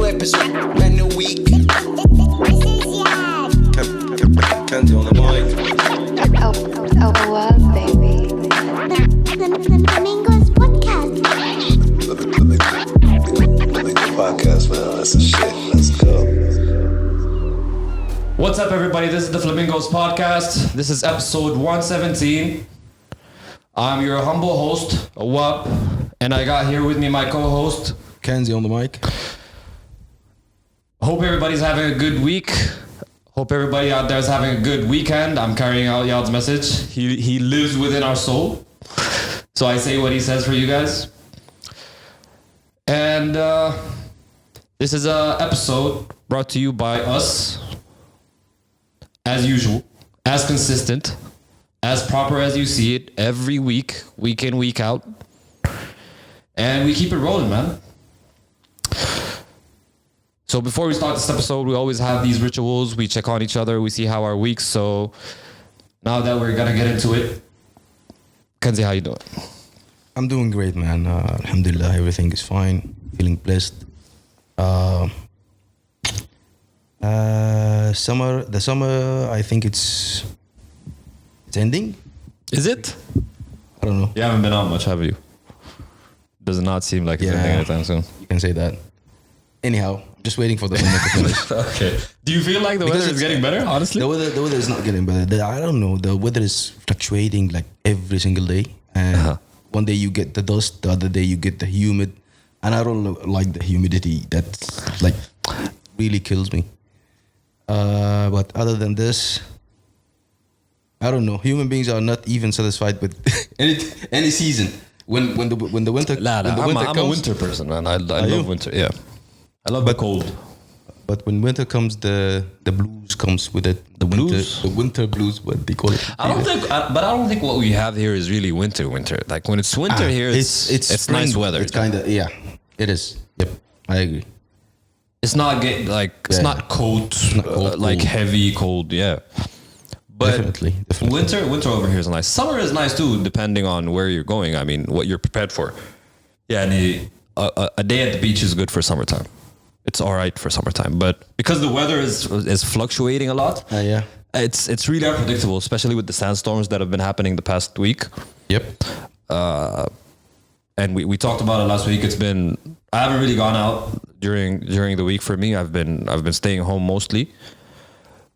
new episode, brand new week. Kenzie on the mic. Awab, baby. Flamingos podcast. Podcast, man. That's the shit. Let's go. What's up, everybody? This is the Flamingos podcast. This is episode 117. I'm your humble host, Awab, and I got here with me my co-host, Kenzie on the mic. Hope everybody's having a good week. Hope everybody out there is having a good weekend. I'm carrying out Yad's message. He lives within our soul. So I say what he says for you guys. And this is a episode brought to you by us, as usual, as consistent, as proper as you see it, every week, week in, week out. And we keep it rolling, man. So before we start this episode, we always have these rituals. We check on each other. We see how our week's. So now that we're going to get into it, Kenzie, how you doing? I'm doing great, man. Alhamdulillah, everything is fine. Feeling blessed. The summer, I think it's ending. Is it? I don't know. You haven't been out much, have you? Does not seem like it's ending anytime soon. You can say that. Anyhow, just waiting for the summer to finish. Okay. Do you feel like the weather is getting better, honestly? The weather is not getting better. I don't know. The weather is fluctuating like every single day. And one day you get the dust, the other day you get the humid. And I don't like the humidity. That's like really kills me. But other than this, I don't know. Human beings are not even satisfied with any season. When the winter I'm a winter person, man. I love winter. Yeah, I love the cold. But when winter comes, the blues comes with it. The winter blues, what they call it. I don't think what we have here is really winter. Like when it's winter here, it's nice weather. It's kind of it is. Yep, I agree. It's not it's not cold, like heavy cold. Yeah, but definitely. Winter over here is nice. Summer is nice too, depending on where you're going. I mean, what you're prepared for. Yeah, and a day at the beach is good for summertime. It's all right for summertime, but because the weather is fluctuating a lot, it's really unpredictable, especially with the sandstorms that have been happening the past week. Yep. And we talked about it last week. I haven't really gone out during the week for me. I've been staying home mostly.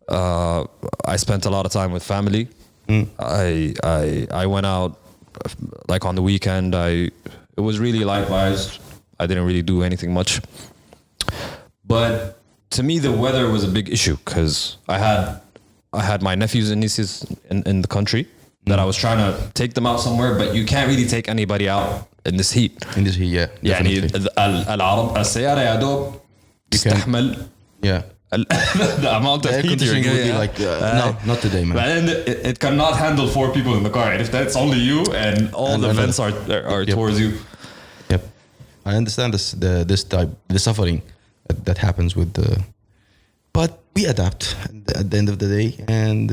I spent a lot of time with family. I went out like on the weekend. It was really likewise. I didn't really do anything much. But to me, the weather was a big issue because I had my nephews and nieces in the country that I was trying to take them out somewhere, but you can't really take anybody out in this heat. Yeah. يعني العرب السيارة يا دوب تستحمل the amount of air heat you're conditioning would be getting. like no, not today, man. But then it cannot handle 4 people in the car. And if that's only you and all the vents are towards you. Yep, I understand the suffering that happens with but we adapt at the end of the day, and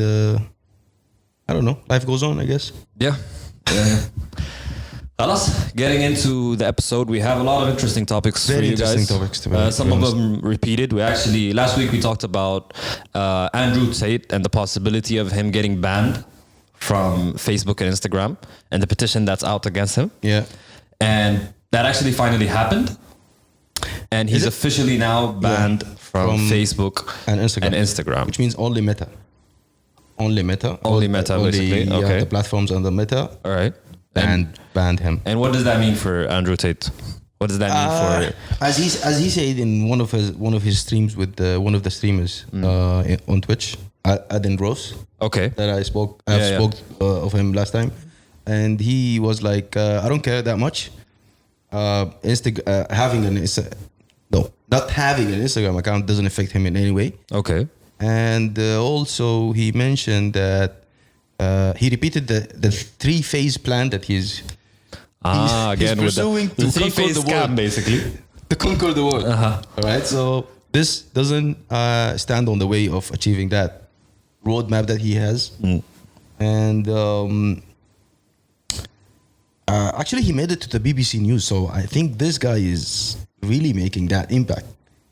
I don't know, life goes on, I guess. Yeah. Getting into the episode, we have a lot of interesting topics for you guys. Very interesting topics, to be some honest. of them repeated. Last week we talked about Andrew Tate and the possibility of him getting banned from Facebook and Instagram and the petition that's out against him. Yeah. And that actually finally happened. And he's officially now banned from Facebook and Instagram. Which means only Meta. Only Meta, basically. Okay. The platforms under Meta. All right. Banned him. And what does that mean for Andrew Tate? What does that mean for? As he said in one of his streams with one of the streamers on Twitch, Aden Rose. Okay. That I spoke of him last time, and he was like, I don't care that much. Not having an Instagram account doesn't affect him in any way. Okay. And also he mentioned that he repeated the 3-phase plan that he's pursuing with the 3-phase scam, basically, to conquer the world. All right, so this doesn't stand on the way of achieving that roadmap that he has. And actually he made it to the BBC News, so I think this guy is really making that impact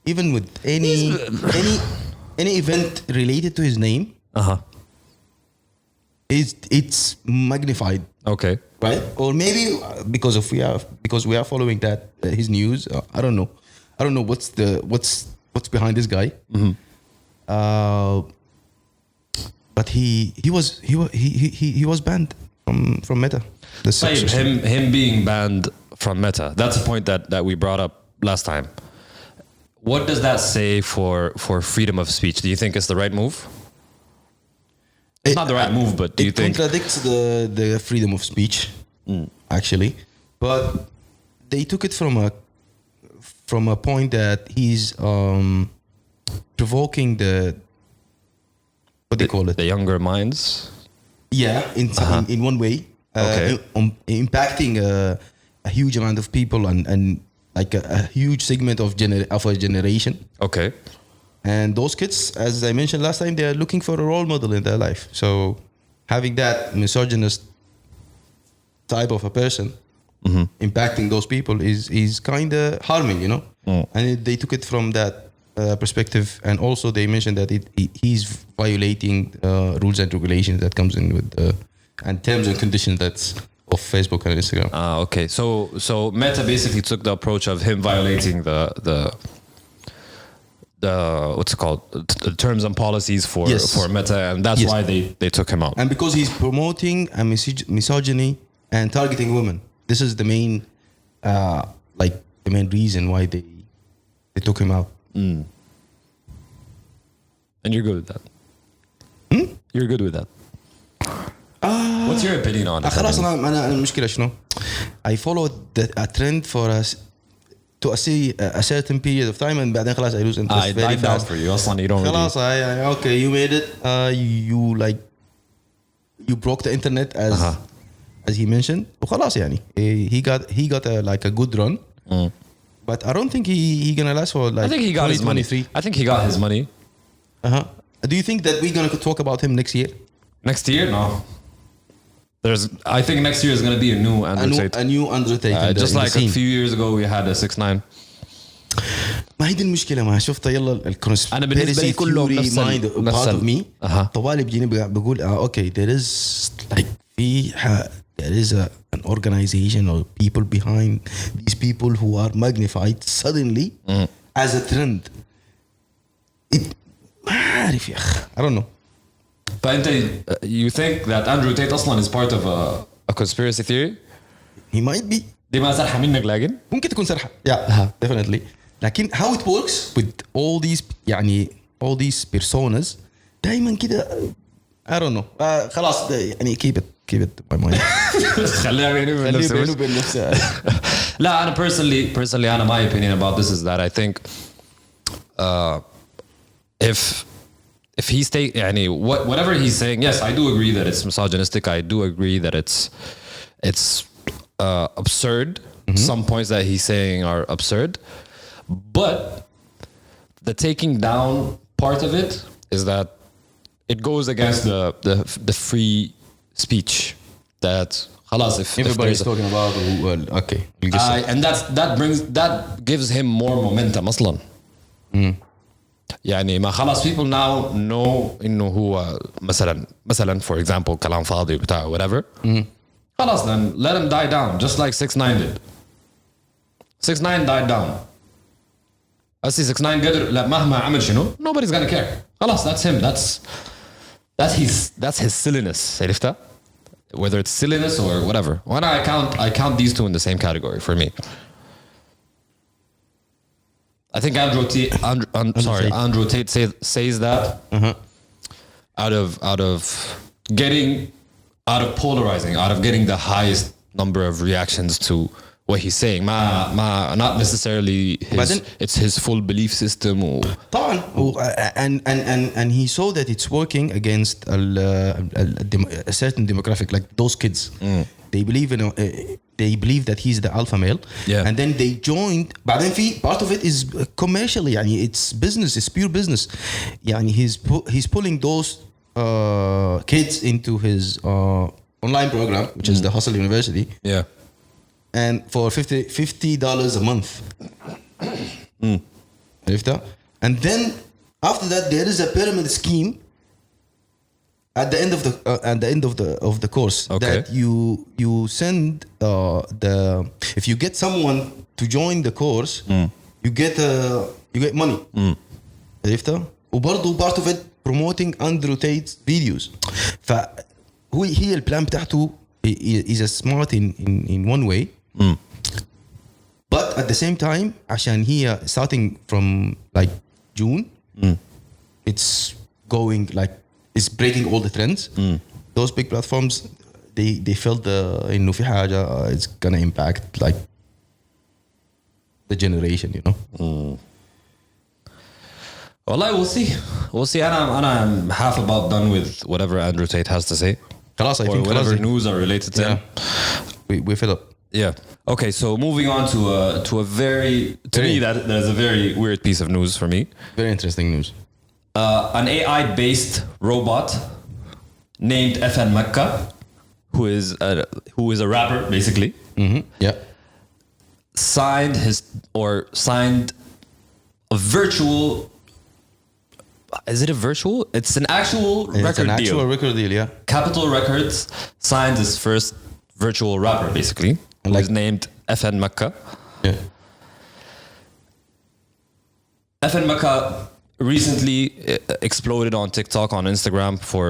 even with any event related to his name, it's magnified. Okay. Right? Or maybe because we are following that his news. I don't know. What's behind this guy. But he was banned from Meta. Him being banned from Meta. That's a point that we brought up last time. What does that say for freedom of speech? Do you think it's the right move? It's not the right move, but do you think it contradicts the freedom of speech? Actually, but they took it from a point that he's provoking the what they call it, the younger minds. Yeah, in one way, Okay. Impacting a huge amount of people and like a huge segment of a generation. Okay. And those kids, as I mentioned last time, they are looking for a role model in their life. So having that misogynist type of a person impacting those people is kind of harming, you know. And they took it from that perspective, and also they mentioned that he's violating rules and regulations that comes in with and terms and conditions that's of Facebook and Instagram. Okay. So Meta basically took the approach of him violating the what's it called, the terms and policies for Meta, and that's why they took him out. And because he's promoting a misogyny and targeting women. This is the main the main reason why they took him out. And you're good with that. You're good with that. What's your opinion on it? خلاص أنا المشكلة شنو؟ I followed a trend for us to a certain period of time, and بعدين خلاص I lose interest It very died down fast. for you. أصلاً you don't really. خلاص okay, you made it. You broke the internet as he mentioned. وخلاص يعني he got a good run. But I don't think he gonna last for like. I think he got his money. 2023. I think he got his money. Do you think that we're gonna talk about him next year? Next year, no. I think next year is going to be a new Andrew Tate. A new Andrew Tate. Just like a few years ago, we had a 6ix9ine. ما هي دي المشكلة. ما شفت يلا أنا بالنسبة لي كله نفس mind part of me. طوالي بيجيني بقول okay, there is like there is an organization or people behind these people who are magnified suddenly as a trend. ما عارف يا أخ. I don't know. فأنت you think that Andrew Tate أصلاً is part of a conspiracy theory? He might be. دي ما سرحة منك لكن ممكن تكون سرحة. Yeah, definitely. لكن how it works with all these personas دايما كده I don't know. خلاص يعني keep it by mind. خليها بيني وبين نفسي. لا أنا personally أنا my opinion about this is that I think if he's يعني whatever he's saying, yes, I do agree that it's misogynistic. I do agree that it's absurd. Some points that he's saying are absurd, but the taking down part of it is that it goes against the free speech that خلاص if everybody's talking about. Okay, and that gives him more momentum أصلاً. يعني ما خلاص people now know إنه هو مثلا for example كلام فاضي بتاع whatever. خلاص then let him die down just like 6ix9ine did. 6ix9ine died down. أسي 6ix9ine قدر لا مهما عمل شنو nobody's gonna care. خلاص that's him. That's his silliness. عرفتها? Whether it's silliness or whatever. When I count these two in the same category for me. I think Andrew Tate says that out of polarizing, out of getting the highest number of reactions to what he's saying. Not necessarily it's his full belief system. طبعا and he saw that it's working against a certain demographic, like those kids. They believe that he's the alpha male, and then they joined. بعدين في part of it is commercially, يعني it's business, it's pure business. يعني he's pulling those kids into his online program, which is the Hustle University. Yeah. And for $50 a month. عرفتها? And then after that there is a pyramid scheme at the end of the course that you send if you get someone to join the course you get money. عرفتها؟ وبرضه part of it promoting Andrew Tate's videos. هي البلان بتاعته is a smart in one way. But at the same time عشان هي starting from like June it's going like it's breaking all the trends. Those big platforms they felt إنه في حاجة it's gonna impact like the generation, you know. Well, we'll see. I'm half about done with whatever Andrew Tate has to say. خلاص, I or think whatever خلاص. news are related to him. We fill up. Yeah. Okay, so moving on to a very me that is a very weird piece of news for me. Very interesting news. An AI-based robot named FN Makkah, who is a rapper basically. Yeah. Signed a virtual. Is it a virtual? It's an actual record deal. It's an actual record deal, yeah. Capitol Records signed his first virtual rapper, basically, who is named FN Makkah. Yeah. FN Makkah recently exploded on TikTok, on Instagram for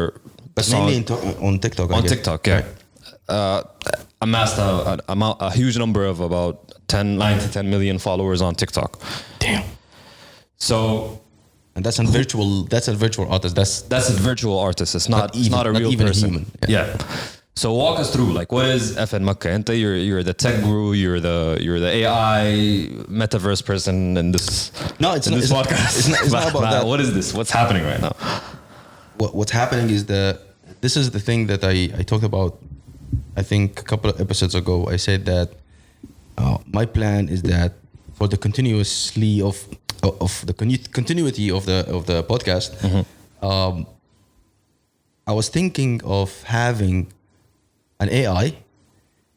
But mainly on TikTok. On TikTok, yeah. Amassed a huge number of about 9 to 10 million followers on TikTok. Damn. So. And that's a virtual artist. That's a virtual artist. It's not a real even person. A human. Yeah. So walk us through, like, what is FN Makkah? You're the tech guru. You're the AI metaverse person in this. No, it's not. This podcast. It's not about that. What is this? What's happening right now? What's happening is this is the thing that I talked about. I think a couple of episodes ago, I said that my plan is that for the continuity of the podcast, I was thinking of having an AI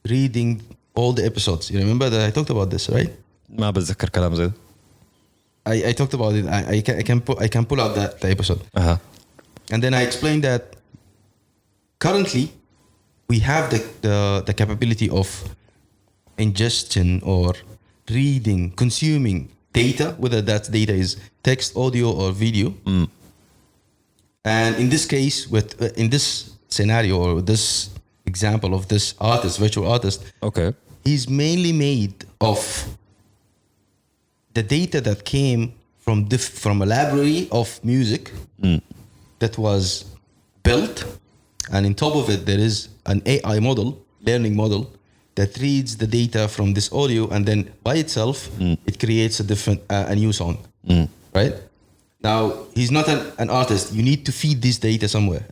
reading all the episodes. You remember that I talked about this, right? ما بتذكر كلام زي ده. I talked about it. I can pull out that the episode. And then I explained that currently we have the capability of ingestion or reading, consuming data, whether that data is text, audio, or video. And in this case, in this scenario or this example of this virtual artist, he's mainly made of the data that came from a library of music that was built, and on top of it there is an AI learning model that reads the data from this audio, and then by itself it creates a new song. Right? Now he's not an artist. You need to feed this data somewhere.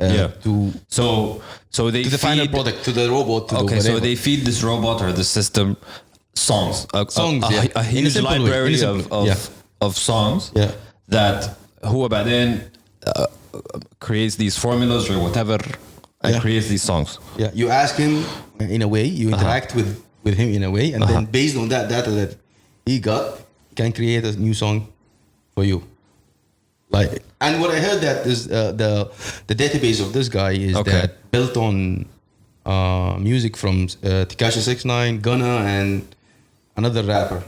So they to the final product, to the robot. So they feed this robot or the system songs. A huge library of songs. Yeah. That هو بعدين creates these formulas or whatever and creates these songs. Yeah. You ask him in a way. You interact with him in a way, and then based on that data that he got, he can create a new song for you. Like, and what I heard that is the database of this guy is that built on music from Tekashi 6ix9ine, Gunna, and another rapper,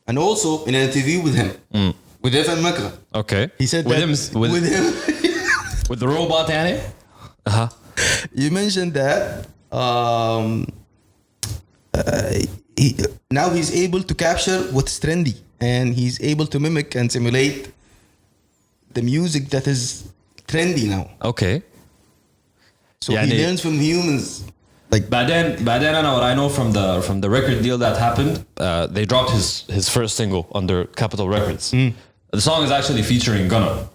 and also in an interview with him, with FN Makkah. Okay, he said with him with the robot, yani. You mentioned that now he's able to capture what's trendy, and he's able to mimic and simulate the music that is trendy now. Okay. So he learns from humans. Like بعدين أنا what I know from the record deal that happened, they dropped his first single under Capitol Records. The song is actually featuring Gunna.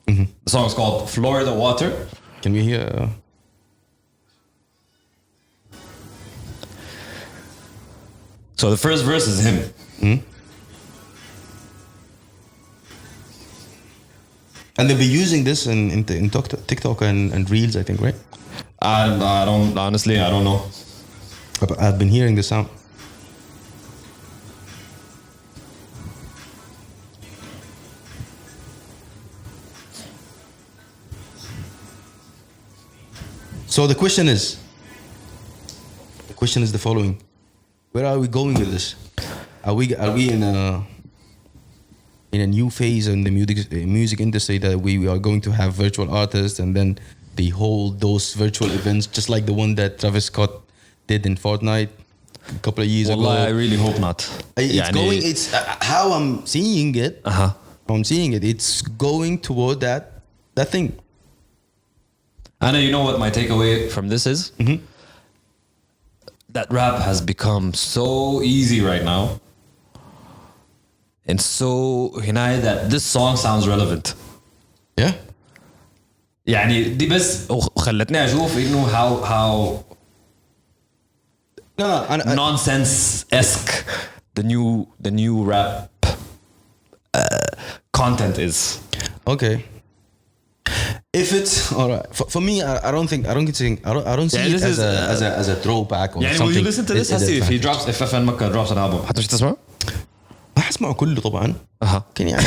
The song is called Florida Water. Can we hear? So the first verse is him. And they'll be using this in TikTok and Reels, I think, right? I don't know. I've been hearing the sound. So the question is the following: where are we going with this? Are we in a new phase in the music industry that we are going to have virtual artists and then they hold those virtual events just like the one that Travis Scott did in Fortnite a couple of years ago? I really hope not. It's how I'm seeing it. It's going toward that thing. Anna, you know what my takeaway from this is? Mm-hmm. That rap has become so easy right now. And so that this song sounds relevant. Yeah. يعني دي بس خلتني أشوف إنه how nonsense-esque the new rap content is. Okay. If it's all right for me, I don't see it as a throwback or يعني something. when you listen to this, if Makkah drops an album, حتمشي تسمعه؟ هسمعه كله طبعا. كان يعني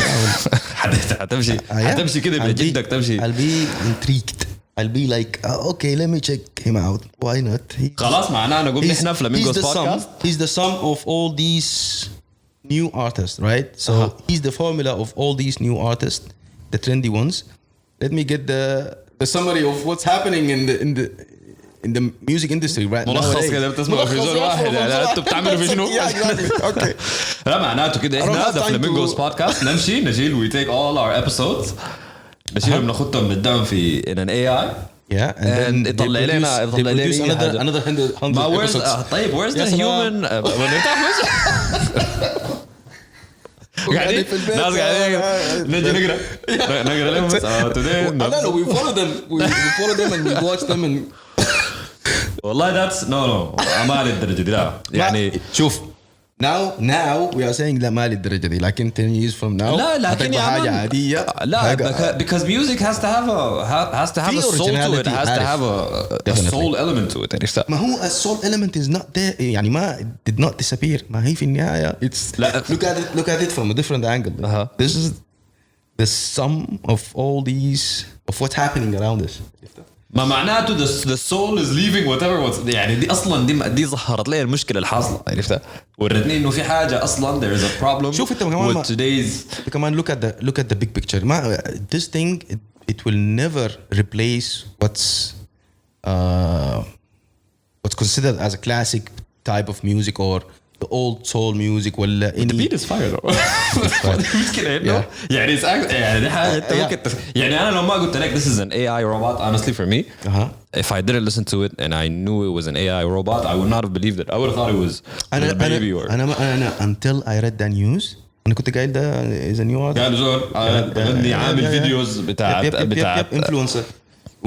هتمشي كده بجدك تمشي. I'll be intrigued. I'll be like, okay, let me check him out. Why not? خلاص معناه نقول نحن Flamingo's podcast. He's the sum of all these new artists, right? So he's the formula of all these new artists, the trendy ones. Let me get the summary of what's happening in the music industry right now. ملخص كده بتسمعه في زول واحد انتوا بتعملوا في شنو؟ Okay. لا معناته كده احنا the Flamingo's podcast نمشي نجيل we take all our episodes نشيلهم ناخدهم بالدعم في in an AI. Yeah, and then يطلع لنا another 100 episodes. طيب where's the human قاعدين ناس قاعدين نجي نقرا لهم بس today no, we follow them and we watch them and والله that's no ما للدرجة دي لا يعني شوف now we are saying لا ما للدرجة دي لكن 10 years from now لا لكن يا حاجة عادية لا because music has to have a soul to it, has to have a soul element to it. ما هو a soul element is not there يعني ما did not disappear ما هي في النهاية it's look at it from a different angle. This is the sum of all these of what's happening around us. ما معناته the soul is leaving whatever was يعني دي اصلا دي ظهرت لي المشكله الحاصله عرفتها ورتني انه في حاجه اصلا there is a problem. شوف انت كمان with today's كمان look at the big picture. This thing it will never replace what's considered as a classic type of music or the old soul music ولا the beat is fire though. المشكلة إنه يعني يعني دي حاجة أنت ممكن يعني أنا لو ما قلت لك this is an AI robot honestly for me if I didn't listen to it and I knew it was an AI robot I would not have believed it. I would have thought it was a baby or أنا until I read the news أنا كنت قايل ده is a new artist قال زول غني عامل فيديوز بتاع influencer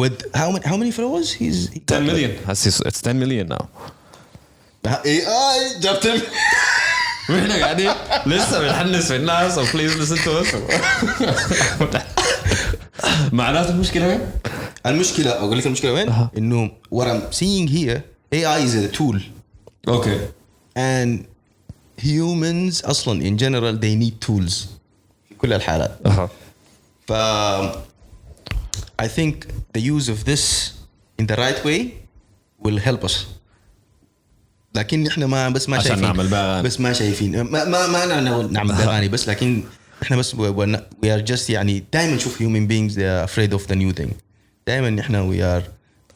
with how many followers he's 10 million. It's 10 million now. AI جبتم واحنا قاعدين لسه بنحنس في الناس so please listen to us. معناته المشكلة أقول لك المشكلة وين إنه what I'm seeing here AI is a tool. Okay. And humans أصلاً in general they need tools في كل الحالات. ف I think the use of this in the right way will help us. لكن احنا ما شايفين ما نعمل بأغاني بس لكن احنا بس we are just يعني دائما نشوف human beings they are afraid of the new thing. دائما احنا we are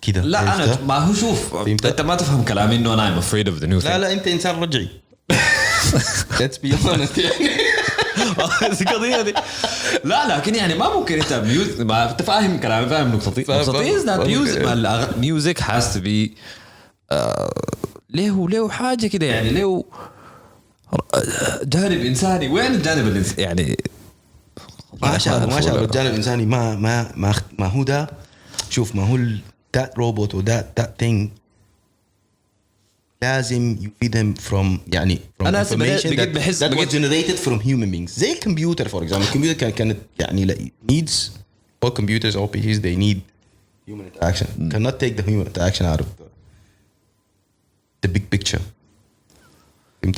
كده. لا انا ما هو شوف انت ما تفهم كلامي انه انا I'm afraid of the new thing. لا انت انسان رجعي. Let's be honest يعني. القضية دي لا لكن يعني ما ممكن انت ما انت فاهم كلامي فاهم نقطتي is that music has to be له حاجة كده يعني له جانب إنساني. وين الجانب الإنساني يعني ما شاء الجانب الإنساني ما هو ده. شوف ما هو that robot or that thing لازم يفيدهم from يعني from information that was generated from human beings زي الكمبيوتر for example. الكمبيوتر كانت يعني needs all computers all PCs they need human interaction. Cannot take the human interaction out of the big picture.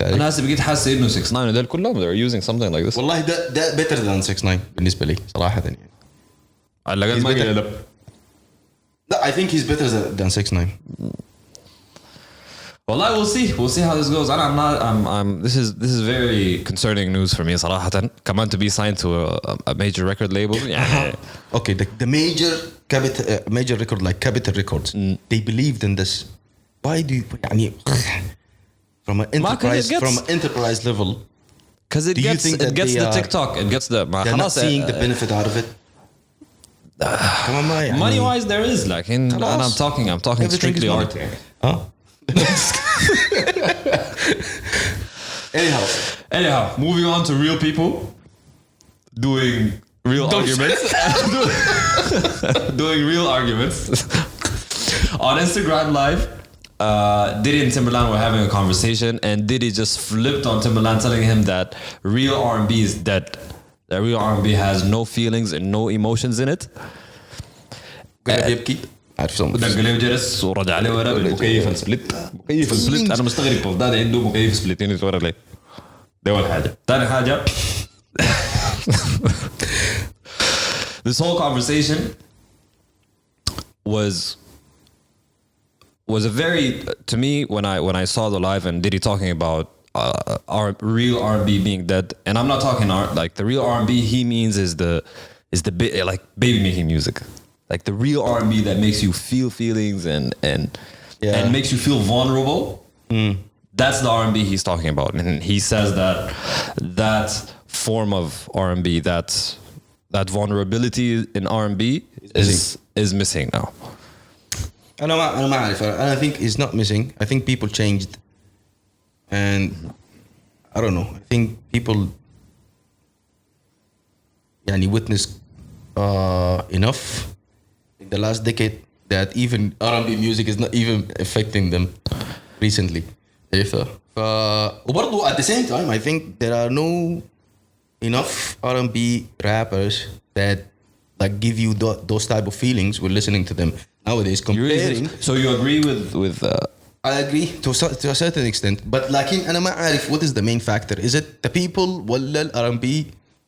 أنا هسه بقيت حاسس إنه 6ix9ine ده كلهم they're using something like this. والله ده better than 6ix9ine بالنسبة لي صراحة يعني. على الأقل ما قال No, I think he's better than 6ix9ine. Well, we'll see how this goes. This is very concerning news for me صراحة. كمان to be signed to a major record label. Yeah. Okay, the major record like Capital Records, they believed in this. Why do you يعني from an enterprise level? Because it gets the TikTok, it gets the. They're not seeing the benefit out of it. Come on, money wise, there is like and I'm talking everything strictly art. Huh? Anyhow, moving on to real people doing real arguments. Doing real arguments on Instagram Live. Diddy and Timberland were having a conversation, and Diddy just flipped on Timberland, telling him that real R&B is dead. That real R&B has no feelings and no emotions in it. عارف قال جلس ورجع عليه ورا بالمكيف السبليت. مكيف السبليت انا مستغرب فضاد عنده مكيف سبليتين ورا ليه. ده اول حاجه. ثاني حاجه this whole conversation was a very, to me, when I saw the live and Diddy talking about our real R&B being dead, and I'm not talking art, like the real R&B he means is the like baby making music, like the real R&B that makes you feel feelings and makes you feel vulnerable. That's the R&B he's talking about, and he says that form of R&B, that vulnerability in R&B is missing now. أنا ما أعرف. I think it's not missing. I think people changed, and I don't know. I think people witnessed enough in the last decade that even R&B music is not even affecting them recently. وبرضو at the same time, I think there are no enough R&B rappers that like give you those type of feelings when listening to them nowadays. Comparing, so you agree with I agree to a certain extent, but لكن أنا ما أعرف what is the main factor. Is it the people ولا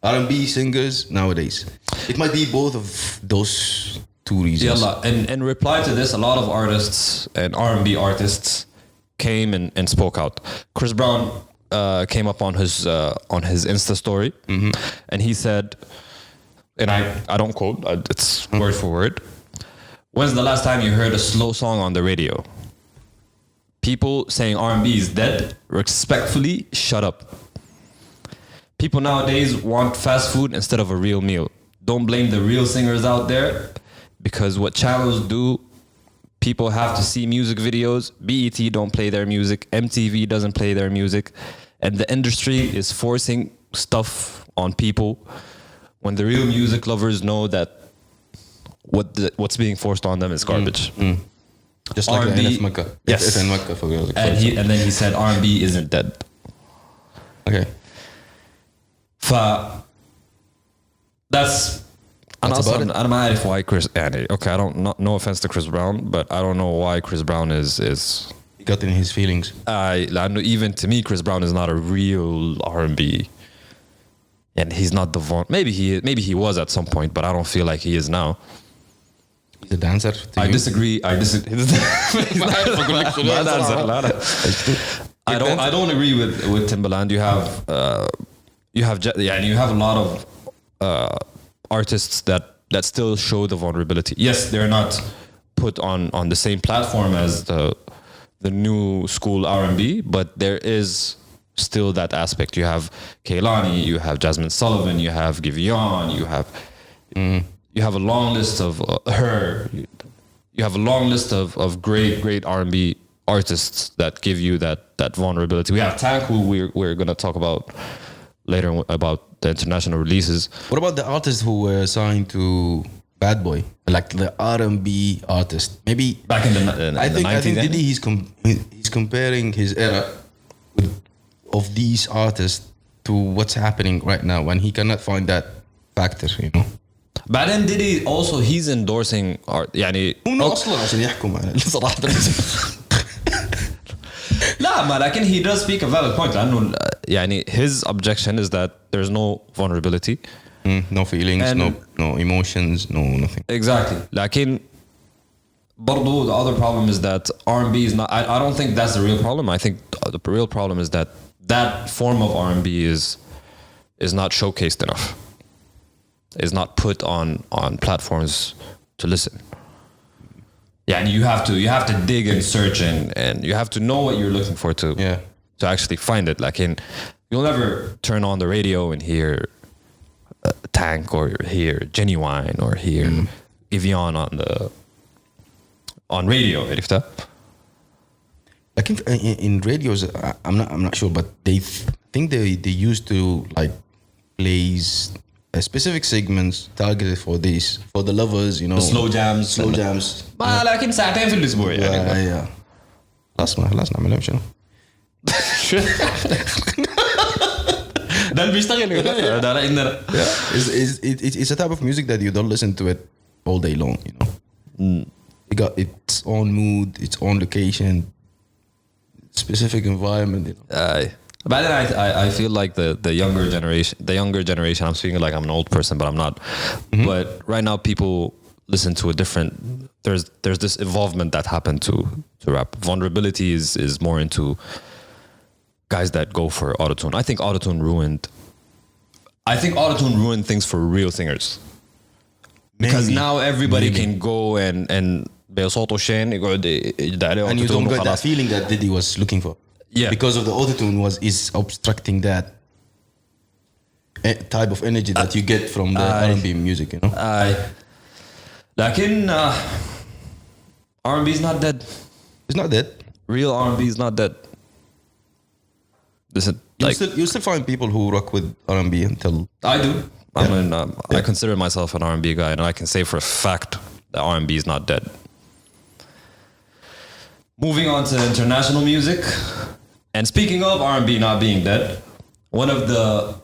R&B singers nowadays? It might be both of those two reasons. Yalla. And in reply to this, a lot of artists and R&B artists came and spoke out. Chris Brown came up on his Insta story, and he said, and I don't quote, it's word for word, when's the last time you heard a slow song on the radio? People saying R&B is dead, respectfully, shut up. People nowadays want fast food instead of a real meal. Don't blame the real singers out there, because what channels do, people have to see music videos. BET don't play their music. MTV doesn't play their music. And the industry is forcing stuff on people when the real music lovers know that what's being forced on them is garbage. Just like R&B, the Makkah. yes. FN Makkah for girls. And then he said R&B isn't dead. Okay. That's about it. أنا ما أعرف why Chris. Okay, I don't. No offense to Chris Brown, but I don't know why Chris Brown is. He got in his feelings. لأنه even to me, Chris Brown is not a real R&B, and he's not the maybe he was at some point, but I don't feel like he is now. He's a dancer. I disagree. I don't agree with Timbaland. You have a lot of artists that still show the vulnerability. Yes, they're not put on the same platform as the new school R&B, but there is still that aspect. You have Kehlani, you have Jasmine Sullivan, you have Giveon, you have a long list of her. You have a long list of great R&B artists that give you that vulnerability. We have Tank, who we're going to talk about later about the international releases. What about the artists who were signed to Bad Boy, like the R&B artist? Maybe back in the I think 90s. Diddy he's comparing his era of these artists to what's happening right now, and he cannot find that factor, you know. بعدين Diddy also he's endorsing art. يعني هو اصلا عشان يحكم على صراحه. لا ما لكن he does speak a valid point لأنه يعني his objection is that there's no vulnerability, no feelings, no emotions, no nothing. Exactly. لكن برضو the other problem is that R&B is not. I don't think that's the real problem. I think the real problem is that form of R&B is not showcased enough. Is not put on platforms to listen. Yeah, and you have to dig and search and you have to know what you're looking for to actually find it. Like you'll never turn on the radio and hear Tank or hear Genuine or hear Evian on radio. عرفتها? I think in radios, I'm not sure, but think they used to like plays specific segments targeted for the lovers, you know. The slow jams. ما لكن ساعتين في الأسبوع يعني. خلاص نعملهم شنو؟ ده اللي بيشتغل ده عندنا. It's a type of music that you don't listen to it all day long, you know. It got its own mood, its own location, specific environment, you know. But then I feel like the younger generation, I'm speaking like I'm an old person, but I'm not. But right now people listen to a different, there's this evolvement that happened to rap. Vulnerability is more into guys that go for Autotune. I think Autotune ruined things for real singers. Because now everybody can go and بصوته شين يقعد يدعي عليه and you don't get that وخلاص. feeling that Diddy was looking for. Yeah. Because of the Autotune is obstructing that type of energy that you get from the R&B music, you know. لكن R&B is not dead. It's not that. Real R&B is not dead. Listen, You still find people who rock with R&B until I do. I consider myself an R&B guy, and I can say for a fact that R&B is not dead. Moving on to international music, and speaking of R&B not being dead, one of the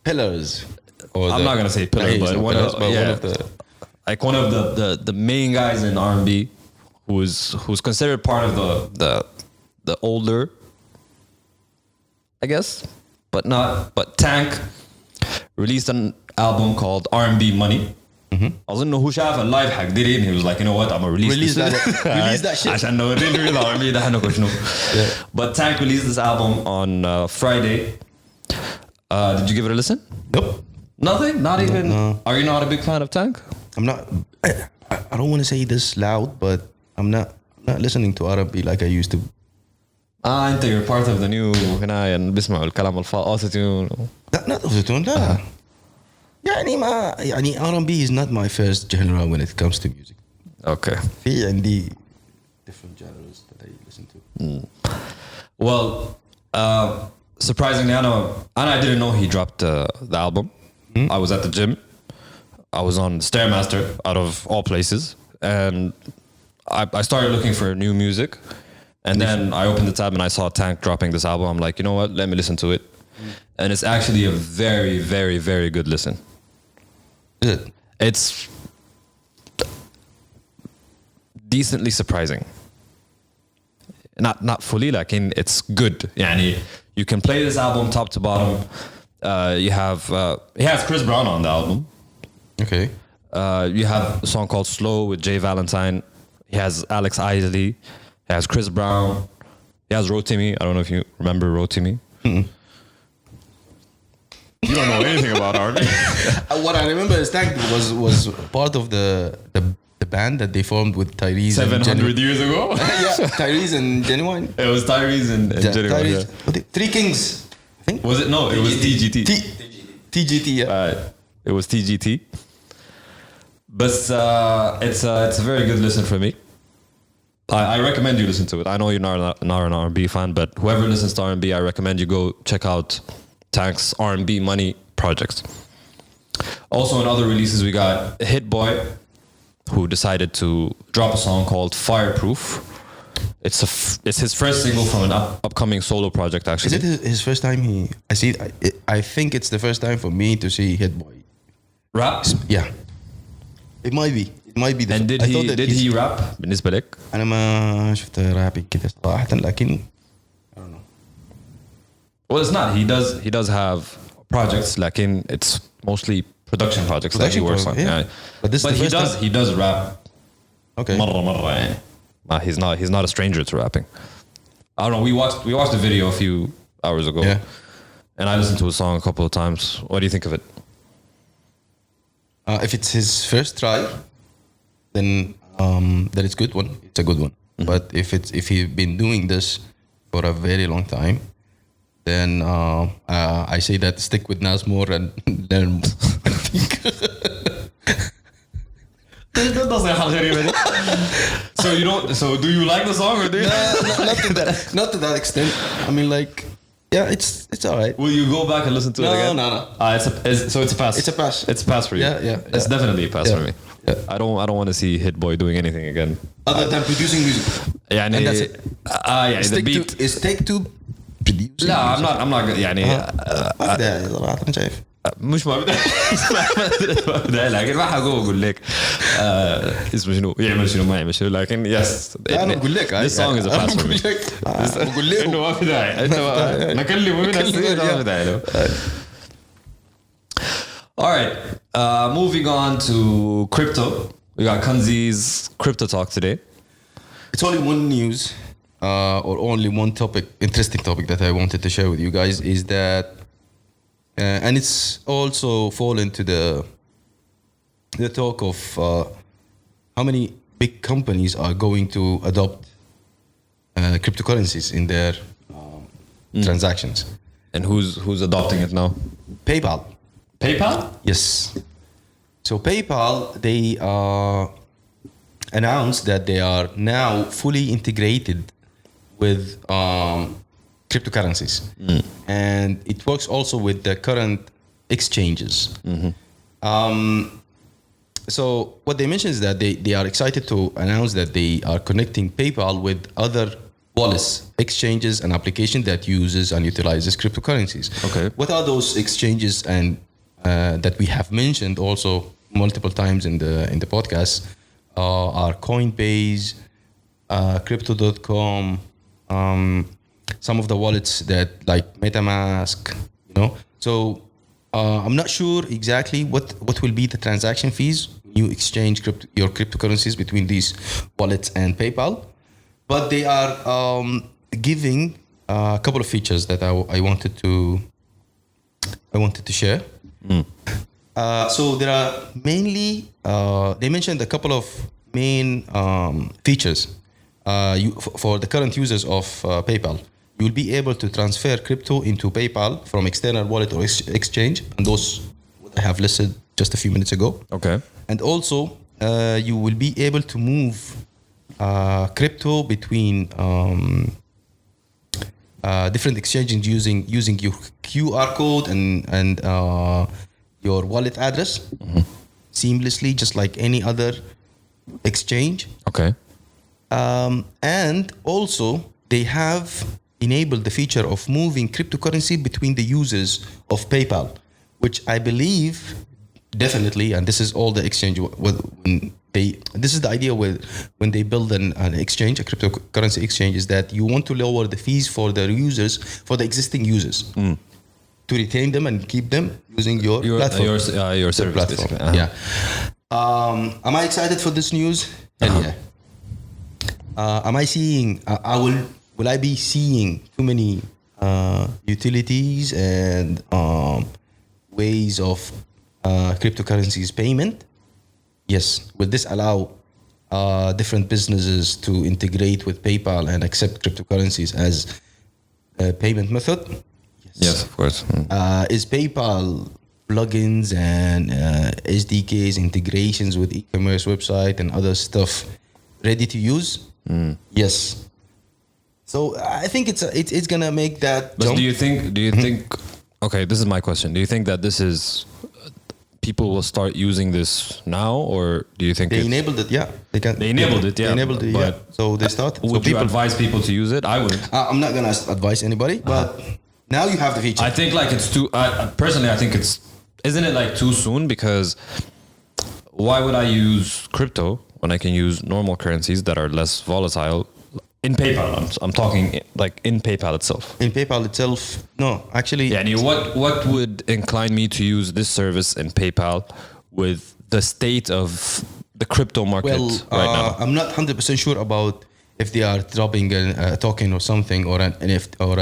pillars. I'm not gonna say pillars, but one of the main guys in R&B, who's considered part of the older, I guess, but Tank released an album called R&B Money. أظن هو شاف اللايف حق ديري and he was like, you know what, I'm gonna release that shit. عشان نوري real R&B ده حنو شنو. But Tank released this album on Friday. Did you give it a listen? Nope. Nothing? Not even? No. Are you not a big fan of Tank? I'm not. I don't want to say this loud, but I'm not listening to R&B like I used to. أنت you're part of the new هنا بيسمعوا الكلام Autotune. Not Autotune, لا. يعني R&B is not my first genre when it comes to music. Okay. في عندي different genres that I listen to. Well, surprisingly, I didn't know he dropped the album. I was at the gym. I was on Stairmaster, out of all places, and I started looking for new music. And then I opened the tab and I saw Tank dropping this album. I'm like, you know what? Let me listen to it. And it's actually a very, very, very good listen. Is it? It's decently surprising. Not fully, like it's good. Yani, you can play this album top to bottom. He has Chris Brown on the album. Okay. You have a song called Slow with Jay Valentine. He has Alex Isley. He has Chris Brown. He has Rotimi. I don't know if you remember Rotimi. You don't know anything about R&B. What I remember is Tank was part of the band that they formed with Tyrese 700 years ago? Yeah, Tyrese and Genuine. It was Tyrese and Genuine. Tyrese. Three Kings, I think. Was it? No, it was TGT. TGT, yeah. It was TGT. But it's a very good listen for me. I recommend you listen to it. I know you're not an R&B fan, but whoever listens to R&B, I recommend you go check out Tank's R&B Money project. Also, in other releases, we got Hitboy, who decided to drop a song called Fireproof. It's his first single from an upcoming solo project, actually. Is it his first time? I think it's the first time for me to see Hitboy rap. Yeah, it might be. It might be. And did he rap? بالنسبة لك? أنا ما شفت رابي كده صراحة, لكن I don't know. Well, it's not. He does have projects, لكن it's mostly production projects that he works on. Yeah. But he does rap. Okay. مرة يعني. He's not a stranger to rapping. I don't know. We watched the video a few hours ago. Yeah. And I listened to his song a couple of times. What do you think of it? If it's his first try, then it's good one. It's a good one. But if he's been doing this for a very long time, then I say that stick with Nas more and learn more. So you don't. So do you like the song or do you? Not to that extent. I mean, like, yeah, it's all right. Will you go back and listen to it again? No. So it's a pass. It's a pass. It's a pass for you. Yeah. It's definitely a pass Yeah. for me. Yeah. I don't want to see Hitboy doing anything again. Other than producing music. يعني, And that's it. yeah, the beat. Is take two producing. لا, I'm not good. يعني ما بدأ صراحة أنا شايف. مش ما بدأ لكن ما حقول لك اسمه شنو يعمل شنو ما يعمل شنو لكن يس أنا بقول لك this song is a pass for me. بقول لك إنه ما في داعي أنت نكلمه من السنين ما في داعي له. All right, moving on to crypto. We got Kanzi's crypto talk today. It's only one news or only one topic, interesting topic that I wanted to share with you guys is that, and it's also fall into the talk of how many big companies are going to adopt cryptocurrencies in their transactions. And who's adopting it now? PayPal. PayPal? Yes. So PayPal, they announced that they are now fully integrated with cryptocurrencies. And it works also with the current exchanges. So what they mentioned is that they are excited to announce that they are connecting PayPal with other wallets, exchanges, and applications that uses and utilizes cryptocurrencies. Okay. What are those exchanges and that we have mentioned also multiple times in the podcast are Coinbase, Crypto.com, some of the wallets that like MetaMask, you know. So I'm not sure exactly what will be the transaction fees you exchange your cryptocurrencies between these wallets and PayPal, but they are giving a couple of features that I wanted to share. So there are mainly they mentioned a couple of main features for the current users of PayPal. You will be able to transfer crypto into PayPal from external wallet or exchange, and those I have listed just a few minutes ago. Okay. And also, you will be able to move crypto between different exchanges using your QR code and your wallet address seamlessly, just like any other exchange. Okay. And also, they have enabled the feature of moving cryptocurrency between the users of PayPal, which I believe definitely, and this is all the exchange this is the idea when they build an exchange, a cryptocurrency exchange, is that you want to lower the fees for the users, for the existing users, to retain them and keep them using your platform, your service, platform. basically. Yeah. Am I excited for this news? Hell yeah. Am I seeing? Will I be seeing too many utilities and ways of cryptocurrencies payment? Yes. Will this allow different businesses to integrate with PayPal and accept cryptocurrencies as a payment method? Yes, of course. Is PayPal plugins and SDKs, integrations with e-commerce website and other stuff ready to use? Yes. So I think it's gonna make that But jump. do you think? Okay, this is my question. Do you think that this is people will start using this now, or do you think They enabled it? Yeah, they can. They enabled it, yeah, They enabled it. Yeah. but So they start. would So you advise people to use it? I wouldn't. I'm not gonna advise anybody, but now you have the feature. I think like it's too. Personally, I think isn't it like too soon? Because why would I use crypto when I can use normal currencies that are less volatile in PayPal? I'm talking like in PayPal itself. In PayPal itself, no, actually. Yeah, and what would incline me to use this service in PayPal with the state of the crypto market Well, right now? I'm not 100% sure about if they are dropping a token or something, or an NFT, or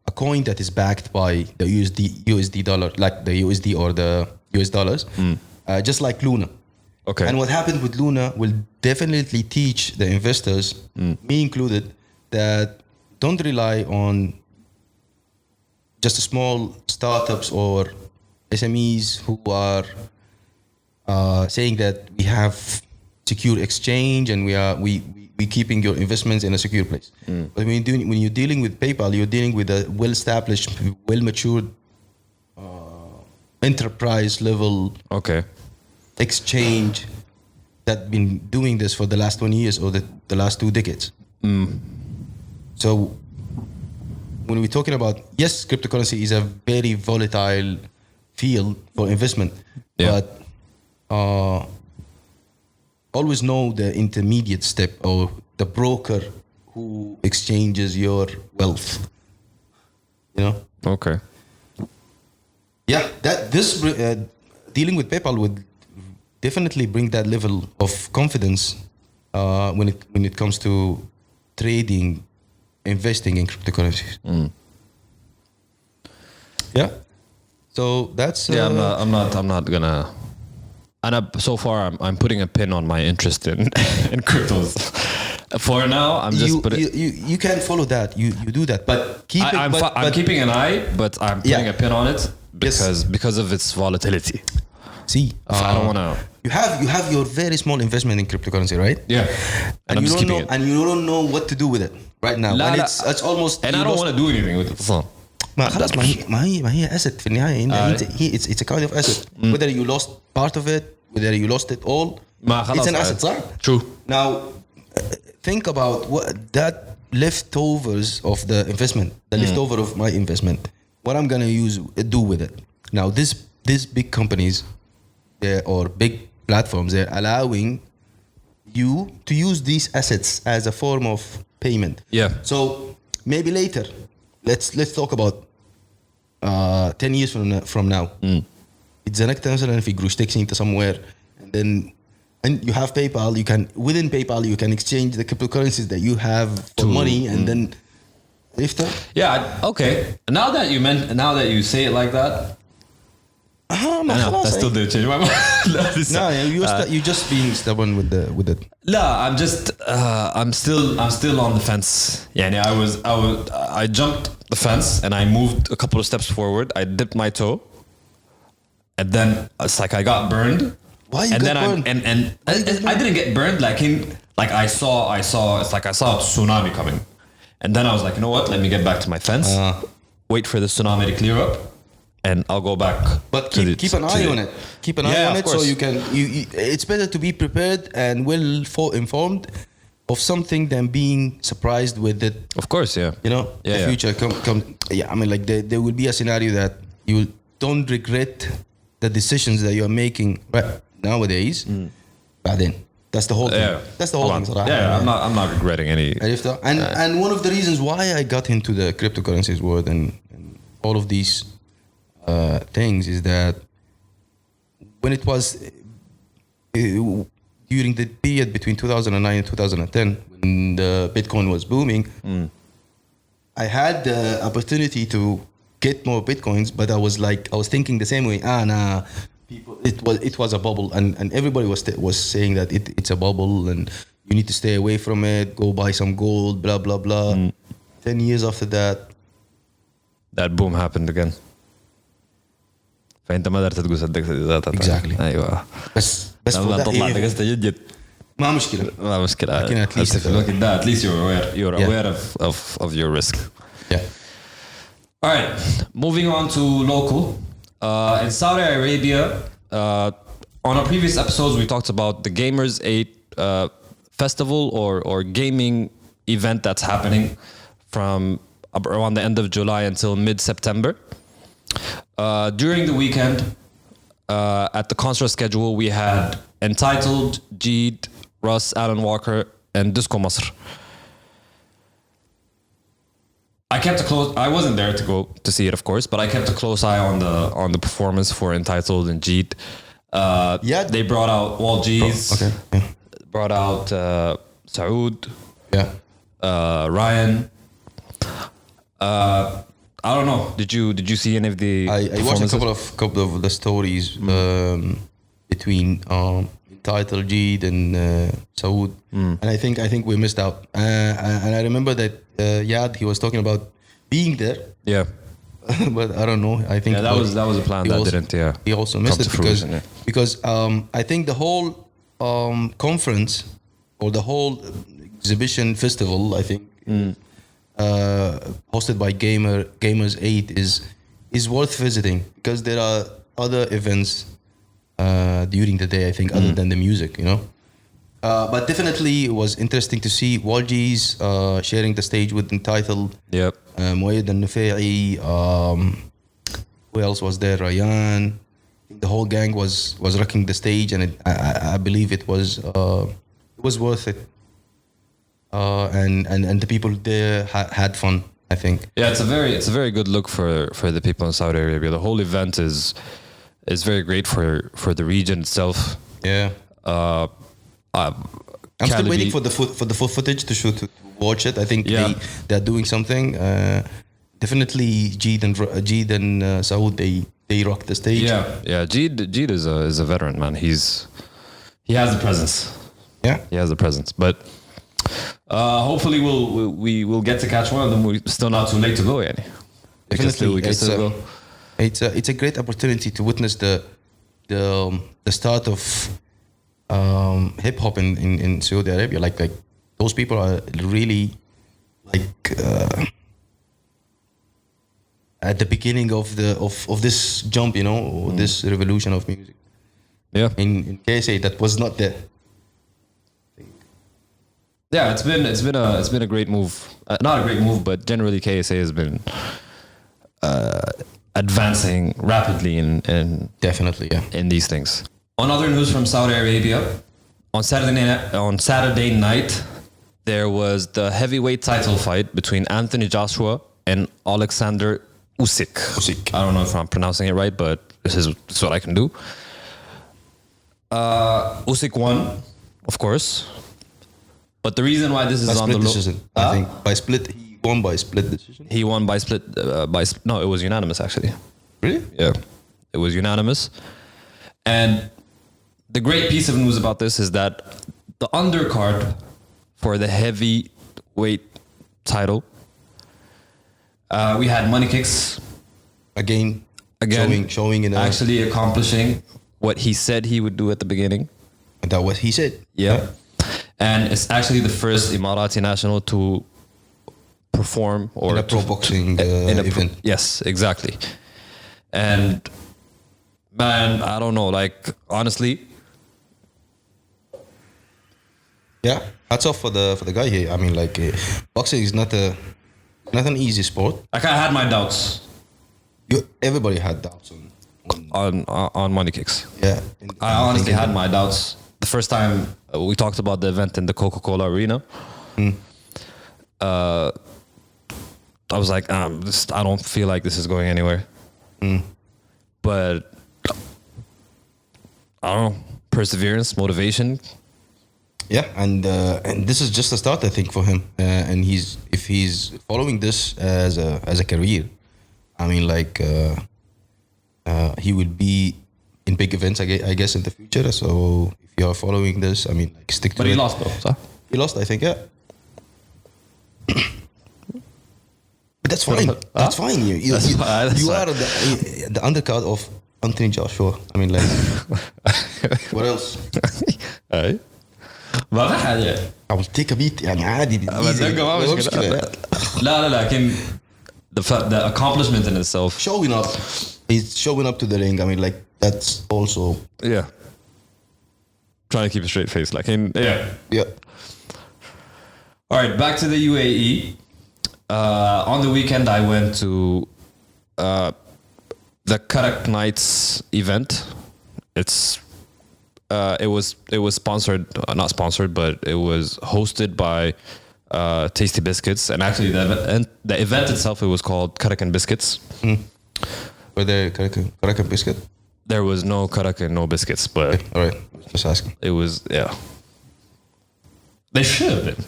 a coin that is backed by the USD dollar, like the USD or the US dollars, just like Luna. Okay. And what happened with Luna will definitely teach the investors, me included, that don't rely on just small startups or SMEs who are saying that we have secure exchange and we keeping your investments in a secure place. But when you're dealing with PayPal, you're dealing with a well-established, well-matured enterprise level Okay. exchange that been doing this for the last 20 years or the last 2 decades. So when we're talking about, yes, cryptocurrency is a very volatile field for investment, but always know the intermediate step or the broker who exchanges your wealth. You know? Okay. Yeah, dealing with PayPal would definitely bring that level of confidence when it comes to trading, investing in cryptocurrencies. Yeah. So that's I'm not gonna. And so far, I'm putting a pin on my interest in in cryptos. For now, I'm just you can follow that. You do that, but I'm keeping an eye, but I'm putting a pin on it Yes. because of its volatility. See, I don't want to. You have your very small investment in cryptocurrency, right? Yeah. And I'm you just don't know, keeping it. and you don't know what to do with it right now. لا, And لا. it's almost. And I don't want to do anything with it. So. ما خلاص ما هي asset في النهاية. It's a kind of asset. Whether you lost part of it, whether you lost it all, ما خلاص. it's an asset, صح? True. Now, think about what that leftovers of the investment, the leftover of my investment. What I'm gonna do with it. Now, these big companies, or big platforms, they're allowing you to use these assets as a form of payment. Yeah. So maybe later, let's talk about 10 years from now. إذا إنك مثلا في قروش تاكسي أنت somewhere, and you have PayPal, you can within PayPal you can exchange the cryptocurrencies that you have for money, and then after. Yeah. Okay. Now that you say it like that, ما خلاص. I still didn't change my mind. No, you just being stubborn with it. لا, I'm still on the fence. يعني I jumped the fence and I moved a couple of steps forward. I dipped my toe, and then it's like I got burned. Why you and got then burned? I didn't get burned. I saw it's like I saw a tsunami coming, and then I was like, you know what? Let me get back to my fence. Wait for the tsunami to clear up, and I'll go back. But keep an eye on it. Keep an eye on it, so course. you can. It's better to be prepared and informed of something than being surprised with it. Of course, yeah. You know, Yeah, the future come. Yeah, I mean, like there will be a scenario that you don't regret the decisions that you are making right nowadays. بعدين. That's the whole thing. Yeah. That's the whole thing. صراحة. Yeah, I'm not regretting any. عرفت؟ And one of the reasons why I got into the cryptocurrencies world and all of these things is that when it was during the period between 2009 and 2010, when the Bitcoin was booming, I had the opportunity to get more Bitcoins, but I was thinking the same way. Nah, people, it was a bubble, and everybody was saying that it's a bubble and you need to stay away from it. Go buy some gold, blah blah blah. 10 years after that boom happened again. فانت ما قدرت تقول صدقت ذاتها. Exactly. ايوه. بس لما تطلع دقست جد ما مشكلة. ما مشكلة. لكن at least في الوقت ده at least you're aware of your risk. Yeah. All right, moving on to local. In Saudi Arabia, on our previous episodes, we talked about the Gamers8 Festival or gaming event that's happening from around the end of July until mid-September. During the weekend, at the concert schedule, we had Entitled, Jeed, Russ, Alan Walker, and Disco Masr. I wasn't there to go to see it, of course, but I kept a close eye on the performance for Entitled and Jeet. Yeah. They brought out Wal G's. Okay. Yeah. Brought out Saud, Yeah. Ryan. I don't know. Did you see any of the? I watched a couple of the stories between Title Jeed and Saud, and I think we missed out. And I remember that Yad, he was talking about being there, Yeah. but I don't know. I think Yeah, that was a plan he that also- didn't. Yeah. he also missed come it to fruition, yeah. because I think the whole conference or the whole exhibition festival, I think, hosted by Gamers8 is worth visiting because there are other events during the day, I think, other than the music, you know. But definitely it was interesting to see Walji's sharing the stage with Entitled, Yep. Moed and Nufei. Who else was there? Ryan. The whole gang was rocking the stage, and I believe it was worth it. And the people there had fun, I think. Yeah, it's a very good look for the people in Saudi Arabia. The whole event is very great for the region itself. Yeah. I'm still waiting for the full footage to watch it. I think Yeah. they're doing something. Definitely Jeed and Saud, they rock the stage. Yeah. Jeed is a veteran, man. He has the presence. Yeah. He has the presence, but hopefully we'll get to catch one of them. We're still not too late to go, yani. We can still go. It's a great opportunity to witness the start of hip hop in Saudi Arabia. Like those people are really like at the beginning of this jump, you know, this revolution of music. Yeah. In KSA, that was not there. Yeah, it's been a great move. Not a great move, but generally KSA has been advancing rapidly in Definitely, yeah. in these things. On other news from Saudi Arabia, on Saturday night, there was the heavyweight title fight between Anthony Joshua and Alexander Usyk. I don't know if I'm pronouncing it right, but this is what I can do. Usyk won, of course. But the reason why this is on the decision, I think by split, he won by split decision. He won by split. No, it was unanimous actually. Really? Yeah, it was unanimous. And the great piece of news about this is that the undercard for the heavyweight title, we had Money Kicks Again, showing in actually accomplishing what he said he would do at the beginning. that what he said. Yeah. And it's actually the first Emirati national to perform or In a pro boxing event. Yes, exactly. And man, I don't know, like honestly, Yeah, hats off for the guy here. I mean, like boxing is not an easy sport. like I had my doubts Everybody had doubts on Money Kicks. yeah. I honestly had my doubts the first time we talked about the event in the Coca-Cola Arena. I was like, I don't feel like this is going anywhere. But I don't know, perseverance, motivation. Yeah, and this is just a start, I think, for him. And if he's following this as a career, I mean, like he will be in big events, I guess, in the future. So if you are following this, I mean, like stick to it. But he lost though, so. He lost, I think, yeah. But that's fine. That's fine. You are the undercard of Anthony Joshua. I mean, like, what else? Hey. ما في حاجة. I will take a beat. يعني عادي. لا لكن the accomplishment in itself. Showing up. He's showing up to the ring. I mean, like, that's also. Yeah. Trying to keep a straight face, like in yeah. Yeah. All right, back to the UAE. On the weekend, I went to the Karak Nights event. It was sponsored, not sponsored, but it was hosted by Tasty Biscuits, and actually the event itself, it was called Karak and Biscuits. Were they Karak and Biscuit? there was no Karak and no Biscuits, but All right, just asking. it was, yeah. They should have been.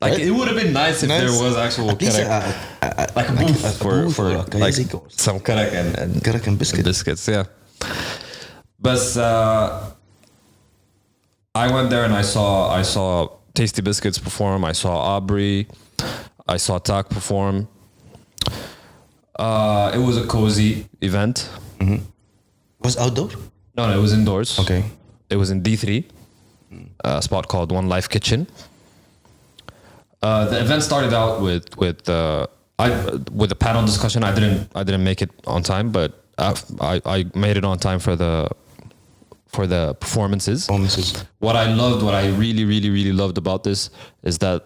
Like, Right? it would have been nice if there was actual at least Karak. Like a booth for like like some Karak and Karak and Biscuits. Biscuits, yeah. But I went there and I saw Tasty Biscuits perform. I saw Aubrey. I saw Tak perform. It was a cozy event. Was outdoor? No, it was indoors. Okay. It was in D3, a spot called One Life Kitchen. The event started out with a panel discussion. I didn't make it on time, but I made it on time for the performances. What I really loved about this is the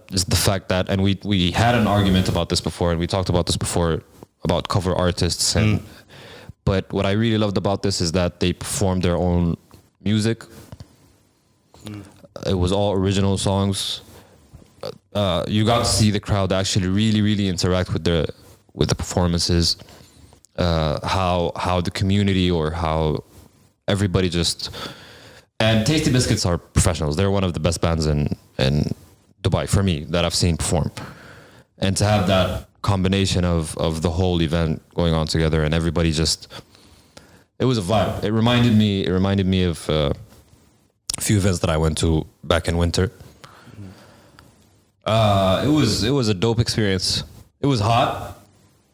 fact that, and we had an argument about this before, and we talked about this before about cover artists, and but what I really loved about this is that they performed their own music. It was all original songs. You got to see the crowd actually really interact with the performances. How the community or how everybody just, and Tasty Biscuits are professionals. They're one of the best bands in Dubai for me that I've seen perform. And to have that combination of the whole event going on together and everybody just, it was a vibe. It reminded me of a few events that I went to back in winter. It was a dope experience. It was hot.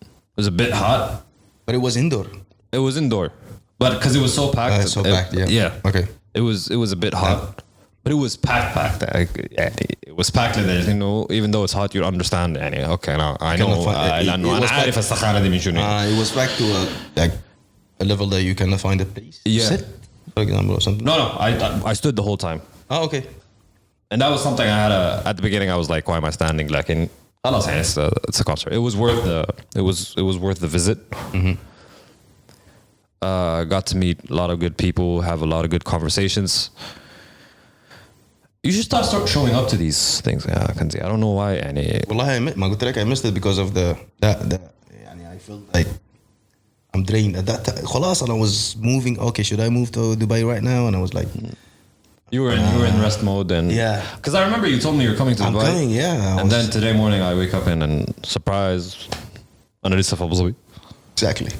It was a bit hot. But it was indoor. It was indoor. But because it was so packed. Yeah. Okay. It was a bit hot. But it was packed. It was packed like that. You know, even though it's hot, you understand. Okay, now I know. It was back to a level that you cannot find a place. Yeah. Sit, for example, or something. No. I stood the whole time. Oh, okay. And that was something I had at the beginning. I was like, why am I standing? Like in, it's a concert. It was worth the visit. Got to meet a lot of good people, have a lot of good conversations. You should start showing up to these things. I can see. I don't know why. I missed it because of the I felt like I'm drained at that time. خلاص, and I was moving. Okay, should I move to Dubai right now? And I was like, you were in rest mode, and yeah. Because I remember you told me you're coming to Dubai. I'm coming, yeah. And then today morning I wake up and surprise, أنا لسه في أبو ظبي. Exactly.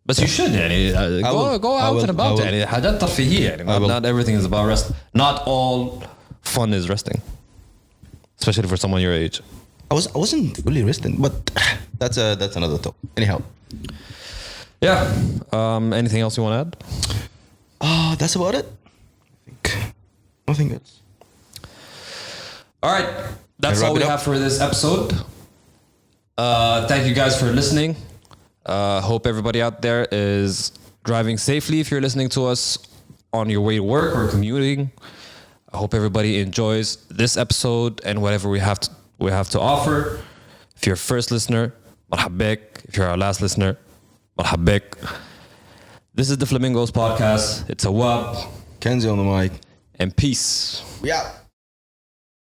But you should go out and about حاجات ترفيهية not everything is about rest. Not all fun is resting, especially for someone your age. I wasn't fully resting, but that's another talk. Anyhow. Yeah. Anything else you want to add? That's about it. I think nothing else. All right. That's all we have for this episode. Thank you guys for listening. Hope everybody out there is driving safely if you're listening to us on your way to work or commuting. I hope everybody enjoys this episode and whatever we have to offer. If you're a first listener, marhab. If you're our last listener, marhab. This is the Flamingos podcast. It's Awab. Kenzie on the mic. And peace. We out.